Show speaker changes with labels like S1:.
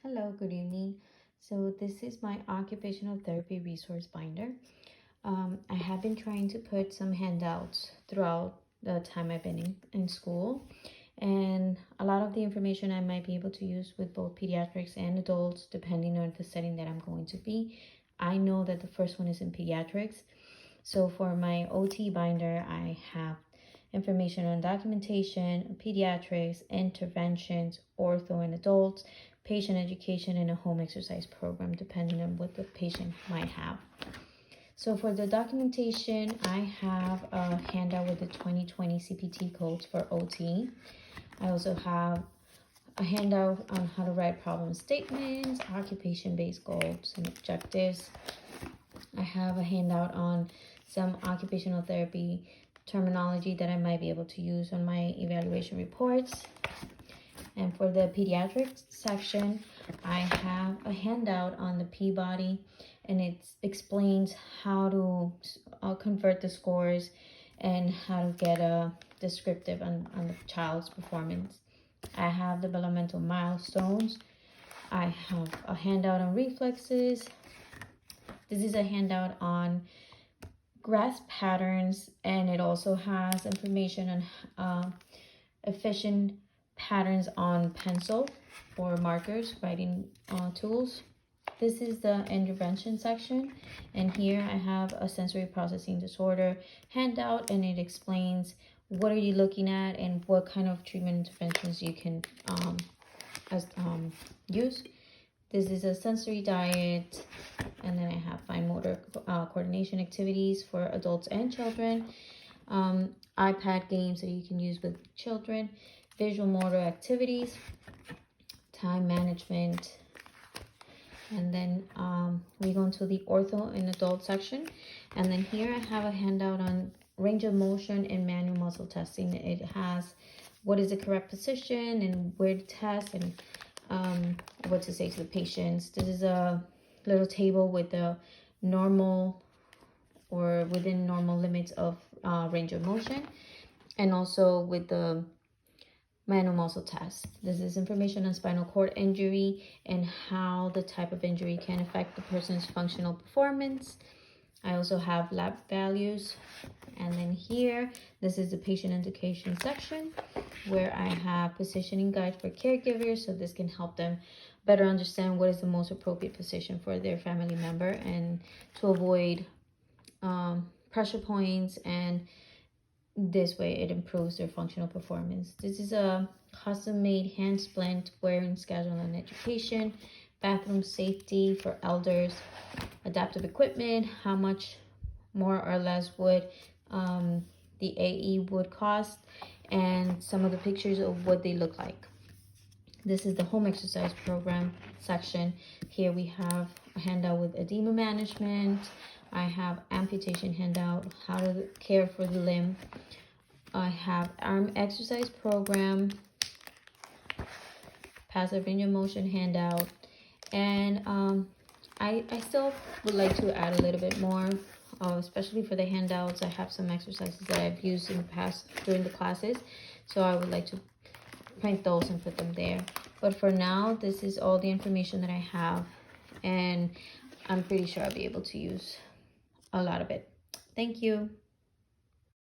S1: Hello, good evening. So this is my occupational therapy resource binder. I have been trying to put some handouts throughout the time I've been in school, and a lot of the information I might be able to use with both pediatrics and adults, depending on the setting that I'm going to be. I know that the first one is in pediatrics. So for my OT binder, I have information on documentation, pediatrics, interventions, ortho in adults, patient education, and a home exercise program, depending on what the patient might have. So for the documentation, I have a handout with the 2020 CPT codes for OT. I also have a handout on how to write problem statements, occupation-based goals and objectives. I have a handout on some occupational therapy terminology that I might be able to use on my evaluation reports. And for the pediatrics section, I have a handout on the Peabody, and it explains how to convert the scores and how to get a descriptive on the child's performance. I have developmental milestones. I have a handout on reflexes. This is a handout on grasp patterns, and it also has information on efficient patterns on pencil or markers, writing tools. This is the intervention section, and here I have a sensory processing disorder handout, and it explains what are you looking at and what kind of treatment interventions you can use. This is a sensory diet, and then I have fine motor coordination activities for adults and children, iPad games that you can use with children, visual motor activities, time management, and then we go into the ortho and adult section. And then here I have a handout on range of motion and manual muscle testing. It has what is the correct position and where to test, and what to say to the patients. This is a little table with the normal or within normal limits of range of motion, and also with the manual muscle test. This is information on spinal cord injury and how the type of injury can affect the person's functional performance. I also have lab values. And then here, this is the patient education section where I have positioning guides for caregivers. So this can help them better understand what is the most appropriate position for their family member, and to avoid pressure points, and this way it improves their functional performance. This is a custom-made hand splint wearing schedule and education, bathroom safety for elders, adaptive equipment, how much more or less would the AE would cost, and some of the pictures of what they look like. This is the home exercise program section. Here we have a handout with edema management. I have amputation handout, how to care for the limb. I have arm exercise program, passive range of motion handout, and I still would like to add a little bit more, especially for the handouts. I have some exercises that I've used in the past during the classes, so I would like to print those and put them there. But for now, this is all the information that I have, and I'm pretty sure I'll be able to use a lot of it. Thank you.